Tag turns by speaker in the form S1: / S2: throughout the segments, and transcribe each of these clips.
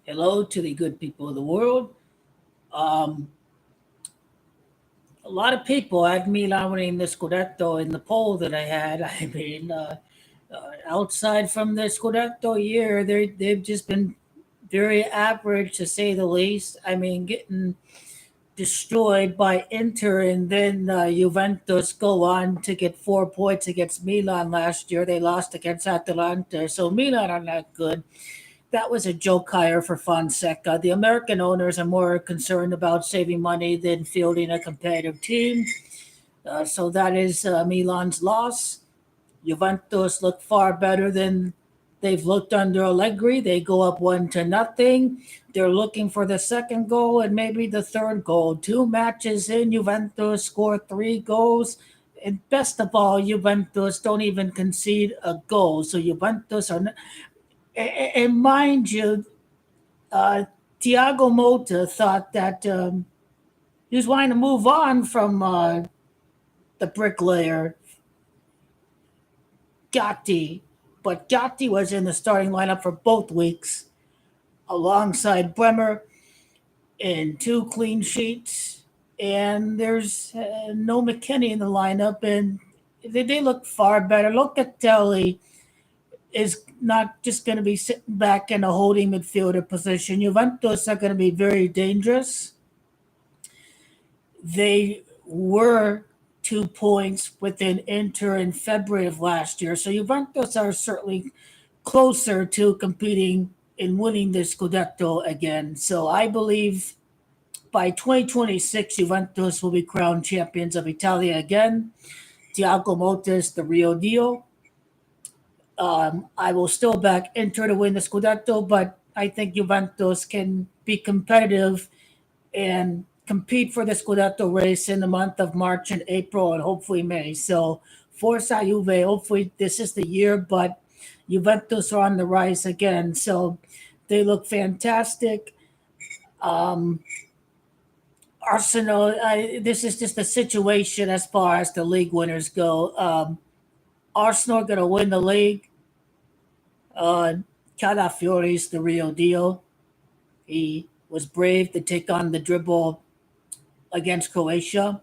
S1: Hello to the good people of the world. Um, a lot of people had Milan winning the Scudetto in the poll that I had. I mean, outside from the Scudetto year, they've just been very average to say the least. I mean, getting destroyed by Inter and then Juventus go on to get 4 points against Milan last year. They lost against Atalanta, so Milan are not good. That was a joke hire for Fonseca. The American owners are more concerned about saving money than fielding a competitive team. So that is Milan's loss. Juventus look far better than they've looked under Allegri. They go up 1-0. They're looking for the second goal and maybe the third goal. 2 matches in, Juventus score 3 goals. And best of all, Juventus don't even concede a goal. So Juventus are, and mind you, uh, Thiago Motta thought that he was wanting to move on from the bricklayer Gatti, but Gatti was in the starting lineup for both weeks alongside Bremer in 2 clean sheets. And there's no McKinney in the lineup, and they look far better. Locatelli is not just going to be sitting back in a holding midfielder position. Juventus are going to be very dangerous. They were 2 points within Inter in February of last year. So Juventus are certainly closer to competing in winning the Scudetto again. So I believe by 2026, Juventus will be crowned champions of Italia again. Thiago Motta is the real deal. I will still back Inter to win the Scudetto, but I think Juventus can be competitive and compete for the Scudetto race in the month of March and April and hopefully May. So Forza Juve, hopefully this is the year, but Juventus are on the rise again. So they look fantastic. Um, Arsenal, this is just a situation as far as the league winners go. Arsenal are going to win the league. Uh, Calafiori's the real deal. He was brave to take on the dribble against Croatia.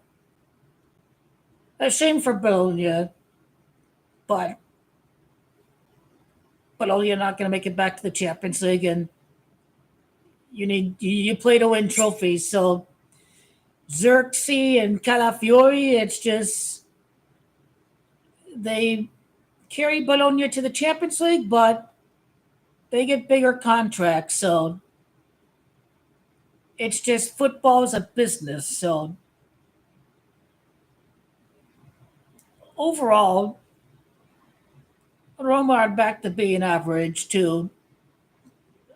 S1: A shame for Bologna, but Bologna are not going to make it back to the Champions League, and you play to win trophies. So Xerxes and Calafiori, it's just they carry Bologna to the Champions League, but they get bigger contracts. So it's just football is a business. So overall, Roma are back to being average too.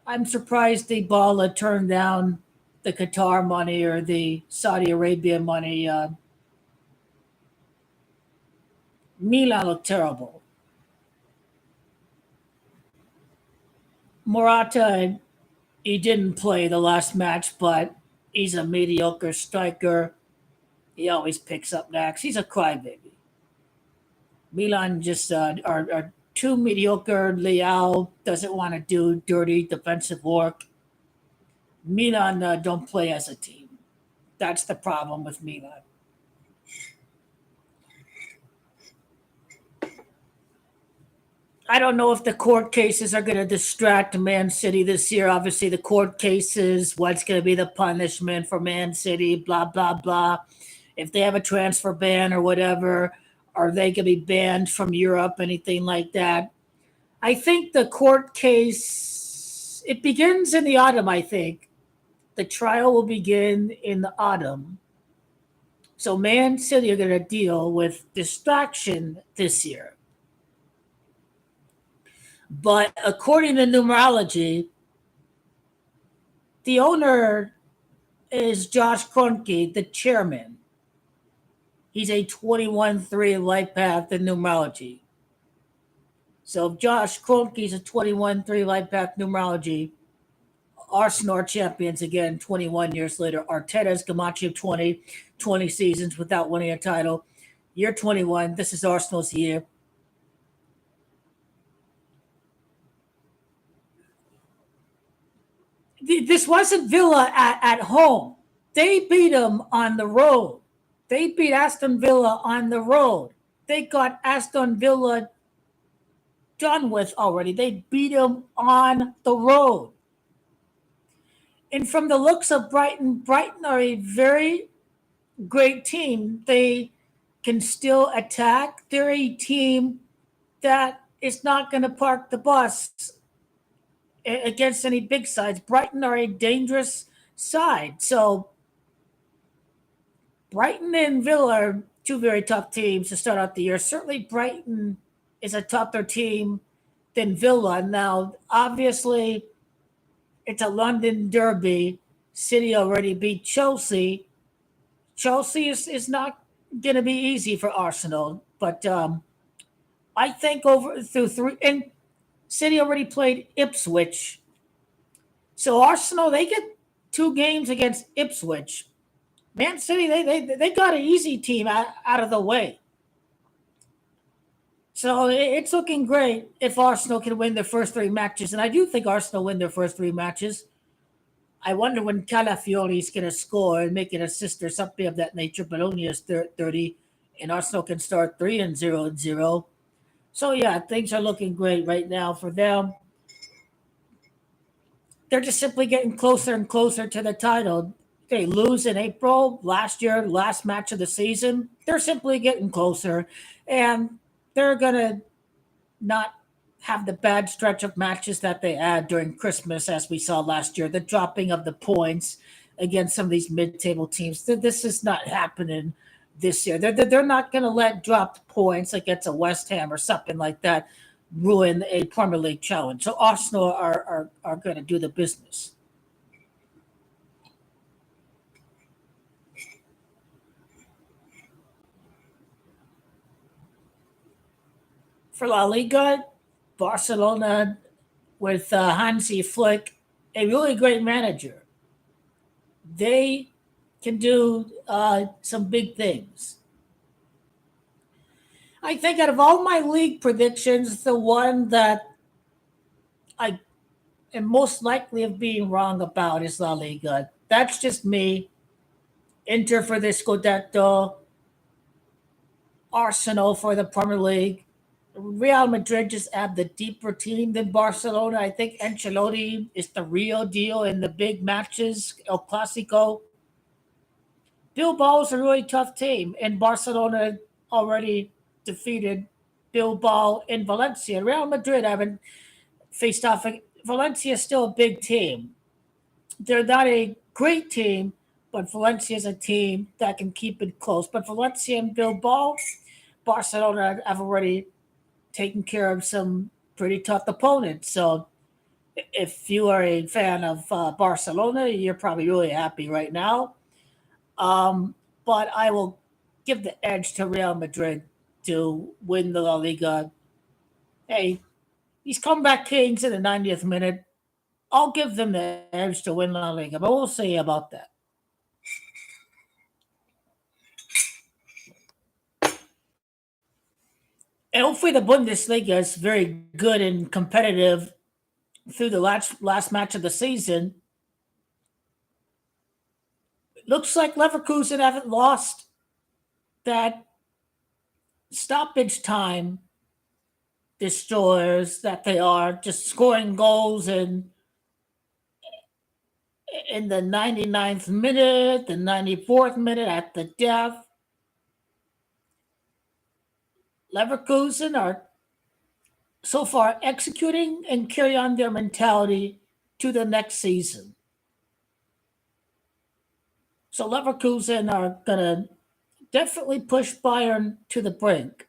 S1: I'm surprised the Bala turned down the Qatar money or the Saudi Arabia money. Milan looked terrible. Morata, he didn't play the last match, but he's a mediocre striker. He always picks up knacks. He's a crybaby. Milan just are too mediocre. Leao doesn't want to do dirty defensive work. Milan don't play as a team. That's the problem with Milan. I don't know if the court cases are going to distract Man City this year. Obviously, the court cases, what's going to be the punishment for Man City, blah, blah, blah. If they have a transfer ban or whatever, are they going to be banned from Europe, anything like that? I think the court case, it begins in the autumn, I think. The trial will begin in the autumn. So Man City are going to deal with distraction this year. But according to numerology, the owner is Josh Kroenke, the chairman. He's a 21-3 life path in numerology. So if Josh Kroenke's a 21-3 life path numerology, Arsenal are champions again 21 years later. Arteta's Gamache of 20 seasons without winning a title. Year 21, this is Arsenal's year. This wasn't Villa at home. They beat them on the road. They beat Aston Villa on the road. They got Aston Villa done with already. They beat them on the road. And from the looks of Brighton, Brighton are a very great team. They can still attack. They're a team that is not going to park the bus against any big sides. Brighton are a dangerous side. So Brighton and Villa are two very tough teams to start out the year. Certainly, Brighton is a tougher team than Villa. Now, obviously, it's a London derby. City already beat Chelsea. Chelsea is not going to be easy for Arsenal, but I think over through three, and City already played Ipswich. So Arsenal, they get two games against Ipswich. Man City, they got an easy team out of the way. So it's looking great if Arsenal can win their first three matches. And I do think Arsenal win their first three matches. I wonder when Calafiori is going to score and make an assist or something of that nature, but only is 30, and Arsenal can start 3-0. So, yeah, things are looking great right now for them. They're just simply getting closer and closer to the title. They lose in April last year, last match of the season. They're simply getting closer, and they're going to not have the bad stretch of matches that they had during Christmas, as we saw last year. The dropping of the points against some of these mid-table teams. This is not happening this year. They're not going to let dropped points against a West Ham or something like that ruin a Premier League challenge. So Arsenal are going to do the business. For La Liga, Barcelona with Hansi Flick, a really great manager. They can do some big things. I think out of all my league predictions, the one that I am most likely of being wrong about is La Liga. That's just me. Inter for the Scudetto, Arsenal for the Premier League. Real Madrid just have the deeper team than Barcelona. I think Ancelotti is the real deal in the big matches, El Clasico. Bilbao is a really tough team, and Barcelona already defeated Bilbao in Valencia. Real Madrid haven't faced off. Valencia is still a big team. They're not a great team, but Valencia is a team that can keep it close. But Valencia and Bilbao, Barcelona have already taken care of some pretty tough opponents. So if you are a fan of Barcelona, you're probably really happy right now. Um, but I will give the edge to Real Madrid to win the La Liga. Hey, these comeback kings in the 90th minute. I'll give them the edge to win La Liga, but we'll see about that. And hopefully the Bundesliga is very good and competitive through the last match of the season. It looks like Leverkusen haven't lost that stoppage time destroyers that they are, just scoring goals in the 99th minute, the 94th minute at the death. Leverkusen are so far executing and carry on their mentality to the next season. So Leverkusen are going to definitely push Bayern to the brink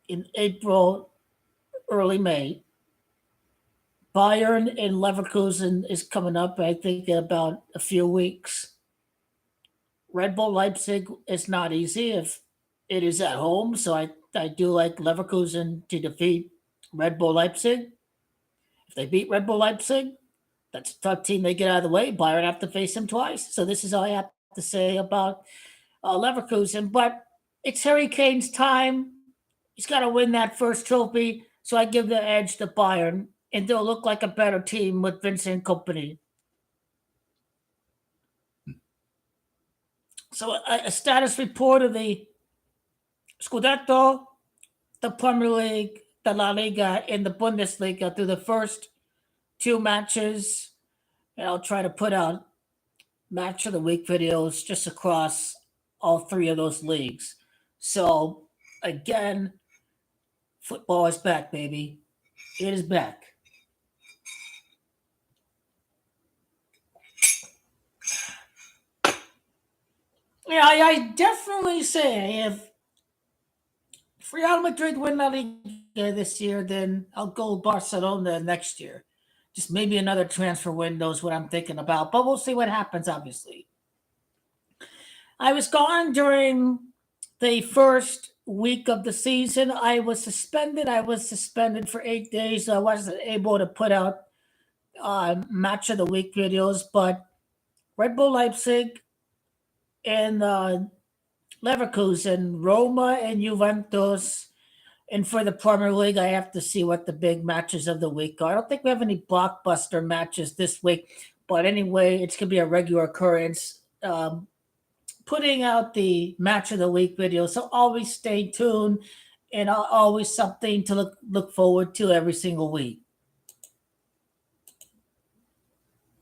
S1: in April, early May. Bayern and Leverkusen is coming up, I think, in about a few weeks. Red Bull Leipzig is not easy if it is at home, so I do like Leverkusen to defeat Red Bull Leipzig. If they beat Red Bull Leipzig, that's a tough team they get out of the way. Bayern have to face them twice. So this is all I have to say about Leverkusen. But it's Harry Kane's time. He's got to win that first trophy. So I give the edge to Bayern and they'll look like a better team with Vincent Company. So a status report of the Scudetto, the Premier League, the La Liga, and the Bundesliga through the first two matches. And I'll try to put out match of the week videos just across all three of those leagues. So again, football is back, baby. It is back. Yeah, I definitely say if Real Madrid win La Liga this year, then I'll go Barcelona next year. Just maybe another transfer window is what I'm thinking about, but we'll see what happens, obviously. I was gone during the first week of the season. I was suspended. I was suspended for 8 days. I wasn't able to put out match of the week videos, but Red Bull Leipzig and Leverkusen, Roma, and Juventus. And for the Premier League, I have to see what the big matches of the week are. I don't think we have any blockbuster matches this week, but anyway, it's going to be a regular occurrence. Putting out the match of the week video, so always stay tuned, and always something to look forward to every single week.